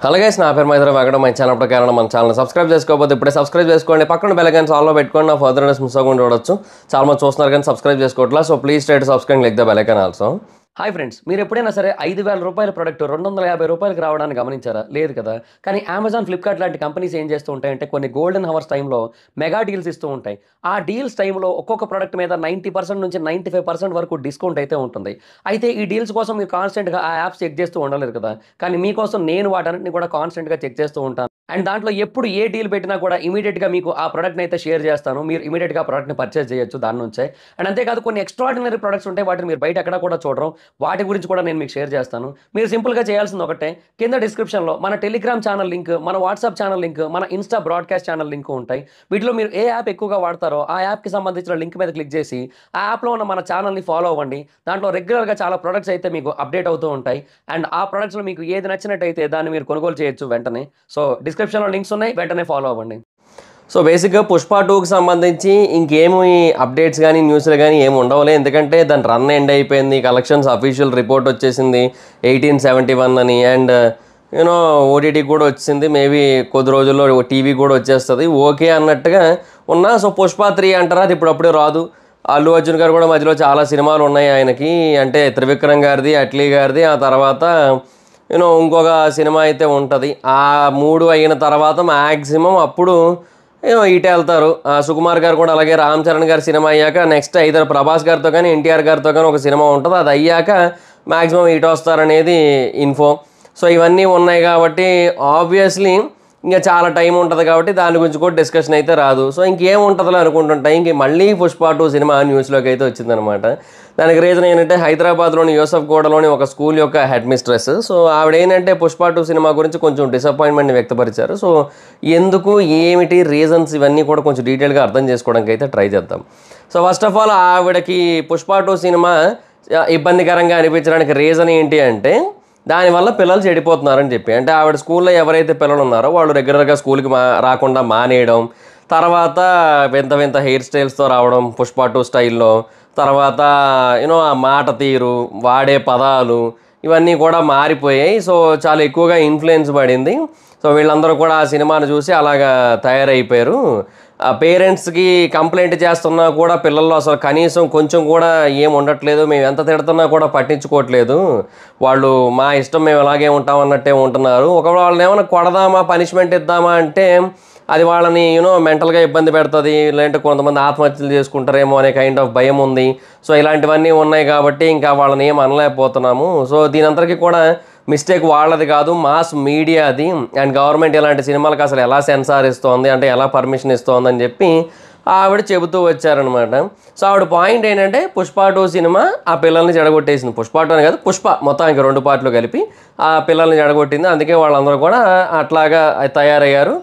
Hello guys, నా పేరు మైత్రి వెంకట. మన ఛానల్ ప్రకారం మన ఛానల్ సబ్స్క్రైబ్ చేసుకోకపోతే ఇప్పుడే సబ్స్క్రైబ్ చేసుకోండి. పక్కన బెల్ ఐకాన్ ఆల్లో పెట్టుకోండి. నా ఫర్దర్ మిస్ అవ్వకుండా చూడొచ్చు. చాలా మంది చూస్తున్నారు కానీ సబ్స్క్రైబ్ చేసుకోవట్లా. So please try to subscribe like the bell icon also. Hi friends, మీరు ఎప్పుడైనా సరే 5,000 రూపాయల ప్రోడక్ట్ 250 రూపాయలకి రావడానికి గమనించారా? లేదు కదా. కానీ అమెజాన్, ఫ్లిప్కార్ట్ లాంటి కంపెనీస్ ఏం చేస్తూ ఉంటాయంటే కొన్ని గోల్డెన్ హవర్స్ టైంలో మెగా డీల్స్ ఇస్తూ ఉంటాయి. ఆ డీల్స్ టైంలో ఒక్కొక్క ప్రోడక్ట్ మీద 90% నుంచి 95% వరకు డిస్కౌంట్ అయితే ఉంటుంది. అయితే ఈ డీల్స్ కోసం మీరు కాన్స్టెంట్గా ఆ యాప్స్ చెక్ చేస్తూ ఉండలేదు కదా. కానీ మీకోసం నేను వాటన్నిటిని కూడా కాన్స్టెంట్గా చెక్ చేస్తూ ఉంటాను. అండ్ దాంట్లో ఎప్పుడు ఏ డీల్ పెట్టినా కూడా ఇమీడియట్గా మీకు ఆ ప్రోడక్ట్ని అయితే షేర్ చేస్తాను. మీరు ఇమీడియట్గా ఆ ప్రోడక్ట్ని పర్చేస్ చేయొచ్చు దాని నుంచే. అండ్ అంతేకాదు కొన్ని ఎక్స్ట్రాడినరీ ప్రొడక్ట్స్ ఉంటాయి, వాటిని మీరు బయట ఎక్కడ కూడా చూడరు. వాటి గురించి కూడా నేను మీకు షేర్ చేస్తాను. మీరు సింపుల్గా చేయాల్సింది ఒకటే, కింద డిస్క్రిప్షన్లో మన టెలిగ్రామ్ ఛానల్ లింక్, మన వాట్సాప్ ఛానల్ లింక్, మన ఇన్స్టా బ్రాడ్కాస్ట్ ఛానల్ లింక్ ఉంటాయి. వీటిలో మీరు ఏ యాప్ ఎక్కువగా వాడతారో ఆ యాప్కి సంబంధించిన లింక్ మీద క్లిక్ చేసి ఆ యాప్లో ఉన్న మన ఛానల్ని ఫాలో అవ్వండి. దాంట్లో రెగ్యులర్గా చాలా ప్రొడక్ట్స్ అయితే మీకు అప్డేట్ అవుతూ ఉంటాయి. అండ్ ఆ ప్రొడక్ట్స్లో మీకు ఏది నచ్చినట్టయితే దాన్ని మీరు కొనుగోలు చేయొచ్చు వెంటనే. సో డిస్క్రిప్షన్లో లింక్స్ ఉన్నాయి, వెంటనే ఫాలో అవ్వండి. సో బేసిక్గా పుష్ప 2కి సంబంధించి ఇంకేమి అప్డేట్స్ కానీ న్యూస్లు కానీ ఏమి ఉండవులే. ఎందుకంటే దాని రన్ ఎండ్ అయిపోయింది. కలెక్షన్స్ అఫీషియల్ రిపోర్ట్ వచ్చేసింది 1871 అని. అండ్ యూనో ఓటీటీ కూడా వచ్చింది. మేబీ కొద్ది రోజుల్లో టీవీ కూడా వచ్చేస్తుంది. ఓకే అన్నట్టుగా ఉన్నా. సో పుష్ప 3 అంటారా, అది ఇప్పుడప్పుడే రాదు. అల్లు అర్జున్ గారు కూడా మధ్యలో చాలా సినిమాలు ఉన్నాయి ఆయనకి. అంటే త్రివిక్రమ్ గారిది, అట్లీ గారిది, ఆ తర్వాత ఇంకొక సినిమా అయితే ఉంటుంది. ఆ 3 అయిన తర్వాత మ్యాక్సిమం అప్పుడు ఇటే వెళ్తారు. సుకుమార్ గారు కూడా అలాగే. రామ్ చరణ్ గారి సినిమా అయ్యాక నెక్స్ట్ ఐదర్ ప్రభాస్ గారితో కానీ ఎన్టీఆర్ గారితో కానీ ఒక సినిమా ఉంటుంది. అది అయ్యాక మ్యాక్సిమం ఇటు వస్తారనేది ఇన్ఫో. సో ఇవన్నీ ఉన్నాయి కాబట్టి ఆబ్వియస్లీ ఇంకా చాలా టైం ఉంటుంది కాబట్టి దాని గురించి కూడా డిస్కషన్ అయితే రాదు. సో ఇంకేముంటుందో అనుకుంటుంటా. ఇంక మళ్ళీ పుష్ప 2 సినిమా న్యూస్లోకి అయితే వచ్చిందనమాట. దానికి రీజన్ ఏంటంటే హైదరాబాద్లోని యూసఫ్గూడలోని ఒక స్కూల్ యొక్క హెడ్ మిస్ట్రెస్. సో ఆవిడ ఏంటంటే పుష్ప 2 సినిమా గురించి కొంచెం డిసప్పాయింట్మెంట్ని వ్యక్తపరిచారు. సో ఎందుకు, ఏమిటి రీజన్స్, ఇవన్నీ కూడా కొంచెం డీటెయిల్గా అర్థం చేసుకోవడానికి అయితే ట్రై చేద్దాం. సో ఫస్ట్ ఆఫ్ ఆల్ ఆవిడకి పుష్ప 2 సినిమా ఇబ్బందికరంగా అనిపించడానికి రీజన్ ఏంటి అంటే దానివల్ల పిల్లలు చెడిపోతున్నారని చెప్పి. అంటే ఆవిడ స్కూల్లో ఎవరైతే పిల్లలు ఉన్నారో వాళ్ళు రెగ్యులర్గా స్కూల్కి రాకుండా మానేయడం, తర్వాత వింత వింత హెయిర్ స్టైల్స్తో రావడం పుష్ప 2 స్టైల్లో, తర్వాత ఆ మాట తీరు, వాడే పదాలు ఇవన్నీ కూడా మారిపోయాయి. సో చాలా ఎక్కువగా ఇన్ఫ్లుయెన్స్ పడింది. సో వీళ్ళందరూ కూడా ఆ సినిమాను చూసి అలాగా తయారైపోయారు. పేరెంట్స్కి కంప్లైంట్ చేస్తున్నా కూడా పిల్లల్లో అసలు కనీసం కొంచెం కూడా ఏం ఉండట్లేదు. మేము ఎంత తిడుతున్నా కూడా పట్టించుకోవట్లేదు. వాళ్ళు మా ఇష్టం, మేము అలాగే ఉంటాం అన్నట్టే ఉంటున్నారు. ఒకవేళ వాళ్ళని ఏమైనా కొడదామా, పనిష్మెంట్ ఇద్దామా అంటే అది వాళ్ళని మెంటల్గా ఇబ్బంది పెడుతుంది. లేదంటే కొంతమంది ఆత్మహత్యలు చేసుకుంటారేమో అనే కైండ్ ఆఫ్ భయం ఉంది. సో ఇలాంటివన్నీ ఉన్నాయి కాబట్టి ఇంకా వాళ్ళని ఏం అనలేకపోతున్నాము. సో దీనంతటికీ కూడా మిస్టేక్ వాళ్ళది కాదు, మాస్ మీడియాది. అండ్ గవర్నమెంట్ ఇలాంటి సినిమాలకు అసలు ఎలా సెన్సార్ ఇస్తోంది, అంటే ఎలా పర్మిషన్ ఇస్తోంది అని చెప్పి ఆవిడ చెబుతూ వచ్చారనమాట. సో ఆవిడ పాయింట్ ఏంటంటే పుష్ప 2 సినిమా ఆ పిల్లల్ని చెడగొట్టేసింది. పుష్ప 2 అని కాదు, పుష్ప మొత్తానికి 2 పార్ట్లు కలిపి ఆ పిల్లల్ని చెడగొట్టింది. అందుకే వాళ్ళందరూ కూడా అట్లాగా తయారయ్యారు.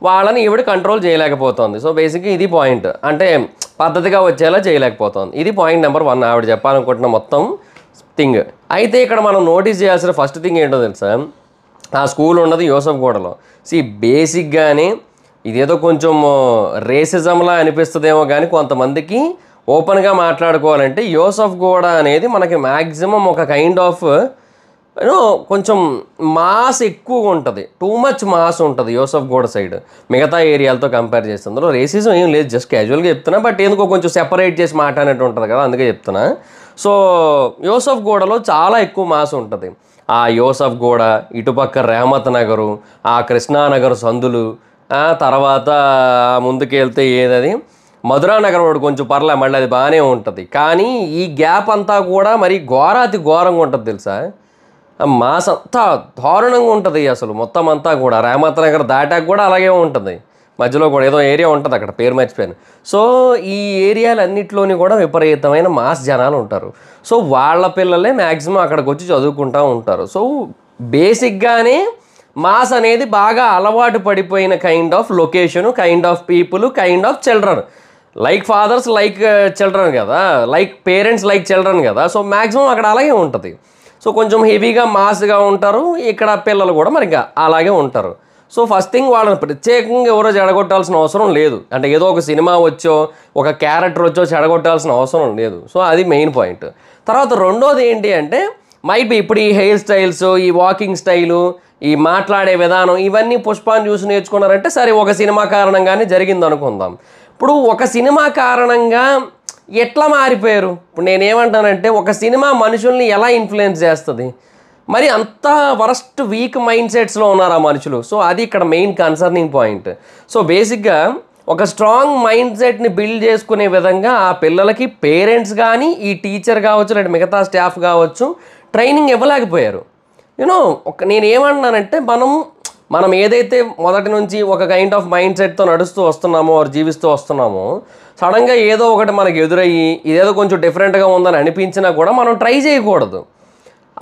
వాళ్ళని ఈవిడ కంట్రోల్ చేయలేకపోతుంది. సో బేసిక్గా ఇది పాయింట్. అంటే పద్ధతిగా వచ్చేలా చేయలేకపోతుంది. ఇది పాయింట్ నెంబర్ 1 ఆవిడ చెప్పాలనుకుంటున్న మొత్తం థింగ్. అయితే ఇక్కడ మనం నోటీస్ చేయాల్సిన ఫస్ట్ థింగ్ ఏంటో తెలుసా, ఆ స్కూల్ ఉన్నది యూసఫ్గూడలో. బేసిక్గానే ఇదేదో కొంచెం రేసిజంలా అనిపిస్తుందేమో కానీ కొంతమందికి ఓపెన్గా మాట్లాడుకోవాలంటే యూసఫ్గూడ అనేది మనకి మ్యాక్సిమం ఒక కైండ్ ఆఫ్ కొంచెం మాస్ ఎక్కువగా ఉంటుంది. టూ మచ్ మాస్ ఉంటుంది యూసఫ్గూడ సైడ్ మిగతా ఏరియాలతో కంపేర్ చేస్తే. అందులో రేసిజం ఏం లేదు, జస్ట్ క్యాజువల్గా చెప్తున్నా. బట్ ఎందుకో కొంచెం సెపరేట్ చేసి మాట్లాడినట్టు ఉంటుంది కదా, అందుకే చెప్తున్నా. సో యూసఫ్గూడలో చాలా ఎక్కువ మాస్ ఉంటుంది. ఆ యూసఫ్గూడ, ఇటుపక్క రేమత్ నగరు, ఆ కృష్ణానగర్ సందులు, తర్వాత ముందుకెళ్తే ఏదది మధురానగర్ రోడ్ కొంచెం పర్లే, మళ్ళీ అది బాగానే ఉంటుంది. కానీ ఈ గ్యాప్ అంతా కూడా మరి ఘోరాతి ఘోరంగా ఉంటుంది తెలుసా. మాస్ అంతా దారుణంగా ఉంటుంది అసలు. మొత్తం అంతా కూడా రేమత్ నగర్ దాటాక కూడా అలాగే ఉంటుంది. మధ్యలో కూడా ఏదో ఏరియా ఉంటుంది, అక్కడ పేరు మర్చిపోయాను. సో ఈ ఏరియాలన్నింటిలోని కూడా విపరీతమైన మాస్ జనాలు ఉంటారు. సో వాళ్ళ పిల్లలే మ్యాక్సిమం అక్కడికి వచ్చి చదువుకుంటూ ఉంటారు. సో బేసిక్గానే మాస్ అనేది బాగా అలవాటు పడిపోయిన kind of location, kind of people, kind of children. Like fathers like children కదా, లైక్ పేరెంట్స్ లైక్ చిల్డ్రన్ కదా. సో మ్యాక్సిమం అక్కడ అలాగే ఉంటుంది. సో కొంచెం హెవీగా మాస్గా ఉంటారు. ఇక్కడ పిల్లలు కూడా మరి అలాగే ఉంటారు. సో ఫస్ట్ థింగ్ వాళ్ళని ప్రత్యేకంగా ఎవరో చెడగొట్టాల్సిన అవసరం లేదు. అంటే ఏదో ఒక సినిమా వచ్చో, ఒక క్యారెక్టర్ వచ్చో చెడగొట్టాల్సిన అవసరం లేదు. సో అది మెయిన్ పాయింట్. తర్వాత రెండోది ఏంటి అంటే మైట్ బి ఇప్పుడు ఈ హెయిర్ స్టైల్స్, ఈ వాకింగ్ స్టైలు, ఈ మాట్లాడే విధానం ఇవన్నీ పుష్పాన్ని చూసి నేర్చుకున్నారంటే సరే ఒక సినిమా కారణంగానే జరిగింది అనుకుందాం. ఇప్పుడు ఒక సినిమా కారణంగా ఎట్లా మారిపోయారు? ఇప్పుడు నేనేమంటానంటే ఒక సినిమా మనుషుల్ని ఎలా ఇన్ఫ్లుయెన్స్ చేస్తుంది? మరి అంత వరస్ట్ వీక్ మైండ్ సెట్స్లో ఉన్నారు ఆ మనుషులు. సో అది ఇక్కడ మెయిన్ కన్సర్నింగ్ పాయింట్. సో బేసిక్గా ఒక స్ట్రాంగ్ మైండ్ సెట్ని బిల్డ్ చేసుకునే విధంగా ఆ పిల్లలకి పేరెంట్స్ కానీ ఈ టీచర్ కావచ్చు లేదా మిగతా స్టాఫ్ కావచ్చు ట్రైనింగ్ ఇవ్వలేకపోయారు. యూనో నేను ఏమంటున్నానంటే మనం ఏదైతే మొదటి నుంచి ఒక కైండ్ ఆఫ్ మైండ్ సెట్తో నడుస్తూ వస్తున్నామో జీవిస్తూ వస్తున్నామో సడన్గా ఏదో ఒకటి మనకు ఎదురయ్యి ఇదేదో కొంచెం డిఫరెంట్గా ఉందని అనిపించినా కూడా మనం ట్రై చేయకూడదు.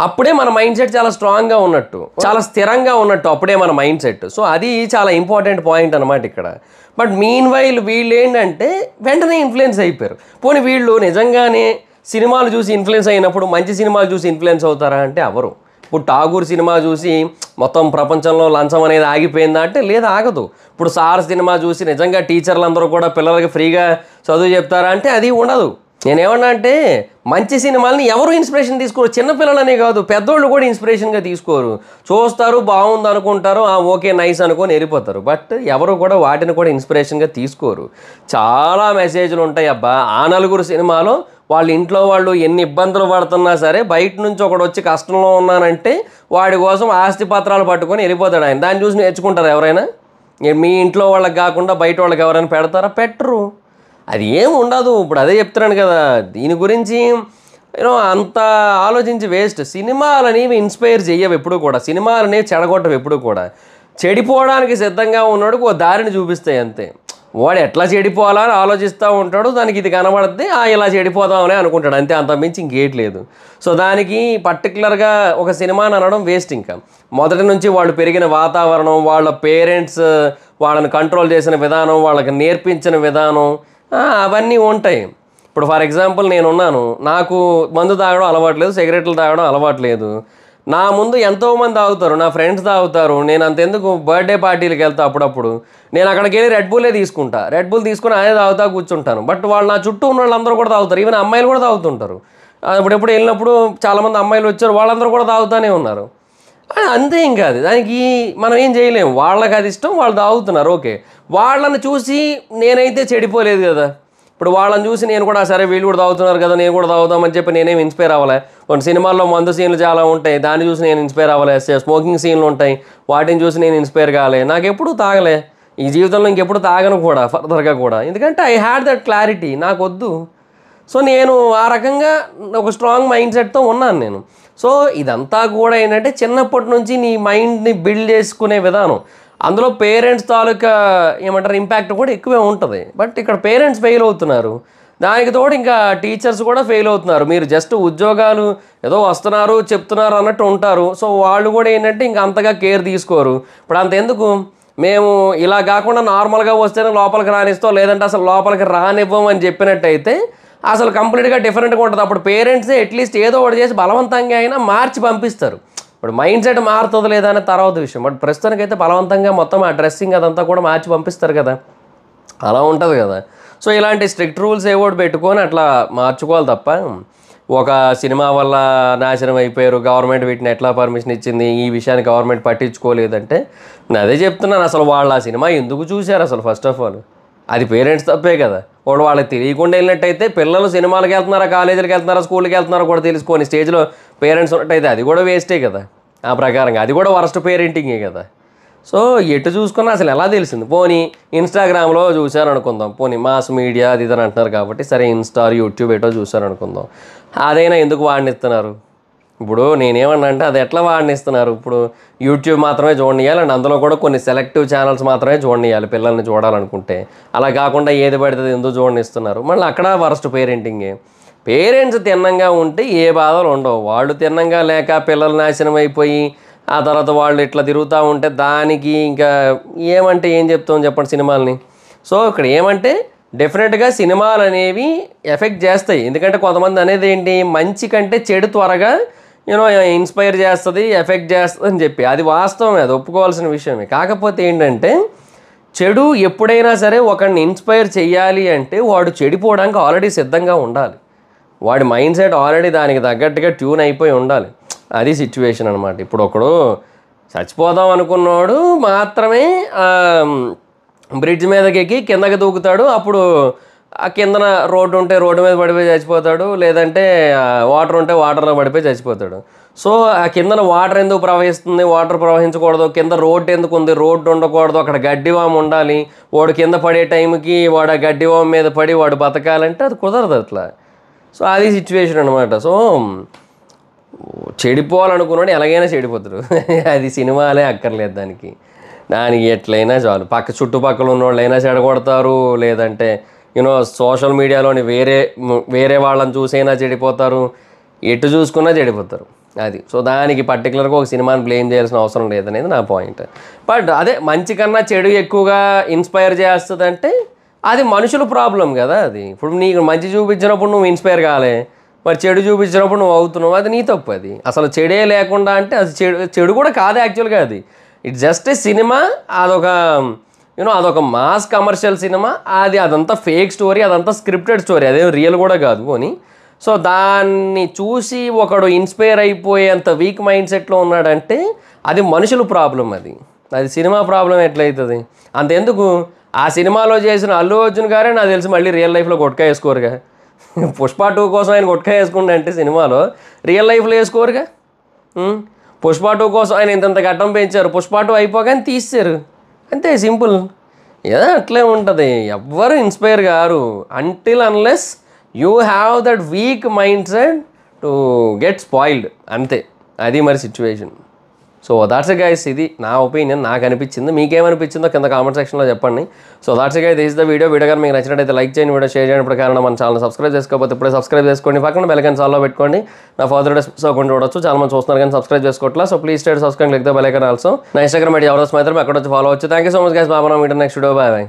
అప్పుడే మన మైండ్ సెట్ చాలా స్ట్రాంగ్గా ఉన్నట్టు, చాలా స్థిరంగా ఉన్నట్టు అప్పుడే మన మైండ్ సెట్. సో అది చాలా ఇంపార్టెంట్ పాయింట్ అనమాట ఇక్కడ. బట్ మీన్ వైల్ వీళ్ళు ఏంటంటే వెంటనే ఇన్ఫ్లుయెన్స్ అయిపోయారు. పోనీ వీళ్ళు నిజంగానే సినిమాలు చూసి ఇన్ఫ్లుయెన్స్ అయినప్పుడు మంచి సినిమాలు చూసి ఇన్ఫ్లుయెన్స్ అవుతారా అంటే అవరు. ఇప్పుడు ఠాగూర్ సినిమా చూసి మొత్తం ప్రపంచంలో లంచం అనేది ఆగిపోయిందా అంటే లేదు, ఆగదు. ఇప్పుడు సార్ సినిమా చూసి నిజంగా టీచర్లందరూ కూడా పిల్లలకి ఫ్రీగా చదువు చెప్తారా అంటే అది ఉండదు. నేనేమన్నా అంటే మంచి సినిమాలని ఎవరు ఇన్స్పిరేషన్ తీసుకోరు, చిన్నపిల్లలనే కాదు పెద్దోళ్ళు కూడా ఇన్స్పిరేషన్గా తీసుకోరు. చూస్తారు, బాగుంది అనుకుంటారు, ఓకే నైస్ అనుకొని వెళ్ళిపోతారు. బట్ ఎవరు కూడా వాటిని కూడా ఇన్స్పిరేషన్గా తీసుకోరు. చాలా మెసేజ్లు ఉంటాయి అబ్బా. ఆ నలుగురు సినిమాలో వాళ్ళ ఇంట్లో వాళ్ళు ఎన్ని ఇబ్బందులు పడుతున్నా సరే బయట నుంచి ఒకడు వచ్చి కష్టంలో ఉన్నానంటే వాడి కోసం ఆస్తి పత్రాలు పట్టుకొని వెళ్ళిపోతాడు ఆయన. దాన్ని చూసి నేర్చుకుంటారు ఎవరైనా? మీ ఇంట్లో వాళ్ళకి కాకుండా బయట వాళ్ళకి ఎవరైనా పెడతారా? పెట్టరు. అది ఏం ఉండదు. ఇప్పుడు అదే చెప్తున్నాను కదా, దీని గురించి అంత ఆలోచించి వేస్ట్. సినిమాలు అనేవి ఇన్స్పైర్ చేయవు ఎప్పుడు కూడా, సినిమాలు అనేవి చెడగొట్టవు ఎప్పుడు కూడా. చెడిపోవడానికి సిద్ధంగా ఉన్నాడు ఓ దారిని చూపిస్తాయి అంతే. వాడు ఎట్లా చెడిపోవాలని ఆలోచిస్తూ ఉంటాడు, దానికి ఇది కనబడితే ఇలా చెడిపోదామని అనుకుంటాడు అంతే, అంత మించి ఇంకేట్లేదు. సో దానికి పర్టికులర్గా ఒక సినిమాని అనడం వేస్ట్. ఇంకా మొదటి నుంచి వాళ్ళు పెరిగిన వాతావరణం, వాళ్ళ పేరెంట్స్ వాళ్ళని కంట్రోల్ చేసిన విధానం, వాళ్ళకి నేర్పించిన విధానం అవన్నీ ఉంటాయి. ఇప్పుడు ఫర్ ఎగ్జాంపుల్ నేనున్నాను, నాకు మందు తాగడం అలవాట్లేదు, సిగరెట్లు తాగడం అలవాట్లేదు. నా ముందు ఎంతోమంది తాగుతారు, నా ఫ్రెండ్స్ తాగుతారు. నేను అంతెందుకు బర్త్డే పార్టీలకు వెళ్తా అప్పుడప్పుడు, నేను అక్కడికి వెళ్ళి రెడ్ బుల్లే తీసుకుంటా, రెడ్ బుల్ తీసుకుని అదే తాగుతా కూర్చుంటాను. బట్ వాళ్ళు నా చుట్టూ ఉన్న వాళ్ళందరూ కూడా తాగుతారు, ఈవెన్ అమ్మాయిలు కూడా తాగుతుంటారు. అప్పుడెప్పుడు వెళ్ళినప్పుడు చాలామంది అమ్మాయిలు వచ్చారు, వాళ్ళందరూ కూడా తాగుతూనే ఉన్నారు. అంతే. ఇంకా అది దానికి మనం ఏం చేయలేము, వాళ్ళకి అది ఇష్టం, వాళ్ళు తాగుతున్నారు ఓకే. వాళ్ళని చూసి నేనైతే చెడిపోలేదు కదా. ఇప్పుడు వాళ్ళని చూసి నేను కూడా సరే వీళ్ళు కూడా తాగుతున్నారు కదా నేను కూడా తాగుతామని చెప్పి నేనేమి ఇన్స్పైర్ అవ్వలే. కొన్ని సినిమాల్లో మందు సీన్లు చాలా ఉంటాయి, దాన్ని చూసి నేను ఇన్స్పైర్ అవ్వలే. స్మోకింగ్ సీన్లు ఉంటాయి, వాటిని చూసి నేను ఇన్స్పైర్ కాలే. నాకు ఎప్పుడు తాగలే, ఈ జీవితంలో ఇంకెప్పుడు తాగను కూడా ఫర్దర్గా కూడా, ఎందుకంటే ఐ హ్యాడ్ దట్ క్లారిటీ, నాకు వద్దు. సో నేను ఆ రకంగా ఒక స్ట్రాంగ్ మైండ్ సెట్తో ఉన్నాను నేను. సో ఇదంతా కూడా ఏంటంటే చిన్నప్పటి నుంచి నీ మైండ్ని బిల్డ్ చేసుకునే విధానం, అందులో పేరెంట్స్ తాలూకా ఏమంటారు ఇంపాక్ట్ కూడా ఎక్కువే ఉంటుంది. బట్ ఇక్కడ పేరెంట్స్ ఫెయిల్ అవుతున్నారు, దానికి తోడు ఇంకా టీచర్స్ కూడా ఫెయిల్ అవుతున్నారు. మీరు జస్ట్ ఉద్యోగాలు ఏదో వస్తున్నారు చెప్తున్నారు అన్నట్టు ఉంటారు. సో వాళ్ళు కూడా ఏంటంటే ఇంకా అంతగా కేర్ తీసుకోరు. ఇప్పుడు అంతెందుకు, మేము ఇలా కాకుండా నార్మల్గా వస్తేనే లోపలికి రానిస్తాం, లేదంటే అసలు లోపలికి రానివ్వం అని చెప్పినట్టయితే అసలు కంప్లీట్గా డిఫరెంట్గా ఉంటుంది. అప్పుడు పేరెంట్సే అట్లీస్ట్ ఏదో ఒకటి చేసి బలవంతంగా అయినా మార్చి పంపిస్తారు. ఇప్పుడు మైండ్ సెట్ మారుతుంది లేదా అనే తర్వాత విషయం. బట్ ప్రస్తుతానికైతే బలవంతంగా మొత్తం ఆ డ్రెస్సింగ్ అదంతా కూడా మార్చి పంపిస్తారు కదా, అలా ఉంటుంది కదా. సో ఇలాంటి స్ట్రిక్ట్ రూల్స్ ఏవోటి పెట్టుకొని అట్లా మార్చుకోవాలి తప్ప ఒక సినిమా వల్ల నాశనం అయిపోయారు, గవర్నమెంట్ వీటిని ఎట్లా పర్మిషన్ ఇచ్చింది, ఈ విషయాన్ని గవర్నమెంట్ పట్టించుకోలేదంటే నేను అదే చెప్తున్నాను. అసలు వాళ్ళు ఆ సినిమా ఎందుకు చూశారు అసలు? ఫస్ట్ ఆఫ్ ఆల్ అది పేరెంట్స్ తప్పే కదా. వాడు వాళ్ళకి తెలియకుండా వెళ్ళినట్టయితే పిల్లలు సినిమాలకు వెళ్తున్నారా, కాలేజీలకు వెళ్తున్నారా, స్కూల్కి వెళ్తున్నారా కూడా తెలుసుకొని స్టేజ్లో పేరెంట్స్ ఉన్నట్టయితే అది కూడా వేస్టే కదా. ఆ ప్రకారంగా అది కూడా వరస్ట్ పేరెంటింగే కదా. సో ఎటు చూసుకున్నా అసలు ఎలా తెలిసింది? పోనీ ఇన్స్టాగ్రామ్లో చూశారు అనుకుందాం, పోనీ మాస్ మీడియా అది ఇదని అంటున్నారు కాబట్టి సరే ఇన్స్టా యూట్యూబ్ ఎటో చూశారు అనుకుందాం, అదైనా ఎందుకు వాడినిస్తున్నారు? ఇప్పుడు నేనేమన్నా అంటే అది ఎట్లా వాడినిస్తున్నారు? ఇప్పుడు యూట్యూబ్ మాత్రమే చూడనియాలి అండ్ అందులో కూడా కొన్ని సెలెక్టివ్ ఛానల్స్ మాత్రమే చూడనియాలి పిల్లల్ని చూడాలనుకుంటే, అలా కాకుండా ఏది పడితే ఎందుకు చూడనిస్తున్నారు? మళ్ళీ అక్కడ వరస్ట్ పేరెంటింగే. పేరెంట్స్ తిన్నంగా ఉంటే ఏ బాధలు ఉండవు, వాళ్ళు తిన్నంగా లేక పిల్లలు నాశనం అయిపోయి ఆ తర్వాత వాళ్ళు ఇట్లా తిరుగుతూ ఉంటే దానికి ఇంకా ఏమంటే ఏం చెప్తాం చెప్పండి సినిమాలని. సో ఇక్కడ ఏమంటే డెఫినెట్గా సినిమాలు అనేవి ఎఫెక్ట్ చేస్తాయి. ఎందుకంటే కొంతమంది అనేది ఏంటి, మంచి కంటే చెడు త్వరగా ఇన్స్పైర్ చేస్తుంది, ఎఫెక్ట్ చేస్తుంది అని చెప్పి, అది వాస్తవమే, అది ఒప్పుకోవాల్సిన విషయమే. కాకపోతే ఏంటంటే చెడు ఎప్పుడైనా సరే ఒకరిని ఇన్స్పైర్ చేయాలి అంటే వాడు చెడిపోవడానికి ఆల్రెడీ సిద్ధంగా ఉండాలి, వాడి మైండ్ సెట్ ఆల్రెడీ దానికి తగ్గట్టుగా ట్యూన్ అయిపోయి ఉండాలి. అది సిచ్యువేషన్ అనమాట. ఇప్పుడు ఒకడు చచ్చిపోదాం అనుకున్నవాడు మాత్రమే బ్రిడ్జ్ మీదకి ఎక్కి కిందకి దూకుతాడు. అప్పుడు ఆ కిందన రోడ్డు ఉంటే రోడ్డు మీద పడిపోయి చచ్చిపోతాడు, లేదంటే వాటర్ ఉంటే వాటర్లో పడిపోయి చచ్చిపోతాడు. సో ఆ కిందన వాటర్ ఎందుకు ప్రవహిస్తుంది, వాటర్ ప్రవహించకూడదు, కింద రోడ్డు ఎందుకు ఉంది, రోడ్డు ఉండకూడదు, అక్కడ గడ్డివాము ఉండాలి, వాడు కింద పడే టైంకి వాడు ఆ గడ్డివాము మీద పడి వాడు బతకాలంటే అది కుదరదు అట్లా. సో అది సిచ్యువేషన్ అనమాట. సో చెడిపోవాలనుకున్నాడు ఎలాగైనా చెడిపోతాడు. అది సినిమాలే అక్కర్లేదు దానికి ఎట్లయినా చాలు. చుట్టుపక్కల ఉన్న వాళ్ళైనా చెడగొడతారు, లేదంటే సోషల్ మీడియాలోని వేరే వాళ్ళని చూసైనా చెడిపోతారు, ఎటు చూసుకున్నా చెడిపోతారు. అది సో దానికి పర్టికులర్గా ఒక సినిమాని బ్లేమ్ చేయాల్సిన అవసరం లేదనేది నా పాయింట్. బట్ అదే మంచి కన్నా చెడు ఎక్కువగా ఇన్స్పైర్ చేస్తుందంటే అది మనుషుల ప్రాబ్లం కదా. అది ఇప్పుడు నీకు మంచి చూపించినప్పుడు నువ్వు ఇన్స్పైర్ కాలే, మరి చెడు చూపించినప్పుడు నువ్వు అవుతున్నావు, అది నీ తప్పు. అది అసలు చెడే లేకుండా అంటే అది చెడు కూడా కాదు యాక్చువల్గా. అది ఇట్స్ జస్ట్ ఏ సినిమా, అదొక మాస్ కమర్షియల్ సినిమా. అదంతా ఫేక్ స్టోరీ, అదంతా స్క్రిప్టెడ్ స్టోరీ, అదేం రియల్ కూడా కాదు అని. సో దాన్ని చూసి ఒకడు ఇన్స్పైర్ అయిపోయేంత వీక్ మైండ్ సెట్లో ఉన్నాడంటే అది మనుషుల ప్రాబ్లం. అది సినిమా ప్రాబ్లం ఎట్లయితుంది? అంతెందుకు ఆ సినిమాలో చేసిన అల్లు అర్జున్ గారే నాకు తెలిసి మళ్ళీ రియల్ లైఫ్లో గుట్కా వేసుకోరుగా. పుష్ప 2 కోసం ఆయన గుట్కా వేసుకుంటే అంటే సినిమాలో రియల్ లైఫ్లో వేసుకోరుగా. పుష్ప 2 కోసం ఆయన ఇంత గడ్డం పెంచారు, పుష్ప 2 అయిపోగానే తీసేశారు, అంతే సింపుల్. ఏదో అట్లే ఉంటుంది. ఎవ్వరు ఇన్స్పైర్ గారు until unless you have that week mind set to get spoiled, అంతే. అది మరి situation. So that's a guys, ఇది నా ఒపీనియన్, నాకు అనిపించింది. మీకేమనిపించిందో కింద కామెంట్ సెక్షన్లో చెప్పండి. So that's a guys, this is the video కానీ మీకు నచ్చినట్టయితే లైక్ చేయండి, వీడియో షేర్ చేయండి. కారణం మన ఛానల్ సబ్స్క్రైబ్ చేసుకోకపోతే ఇప్పుడే సబ్స్క్రైబ్ చేసుకోండి, పక్కన బెల్ ఐకాన్ ఆల్లో పెట్టుకోండి. నా ఫర్దర్ డేస్ మిస్ అవ్వకుండా చూడొచ్చు. చాలా మంది చూస్తున్నారు కానీ సబ్స్క్రైబ్ చేసుకోవట్లా. So please state subscribe like the bell icon also. నా ఇన్స్టాగ్రామ్ ఐడి ఎవరో మాత్రం అక్కడ వచ్చి ఫాలో అవచ్చు. Thank you so much guys. బాబా, meter next video. Bye bye.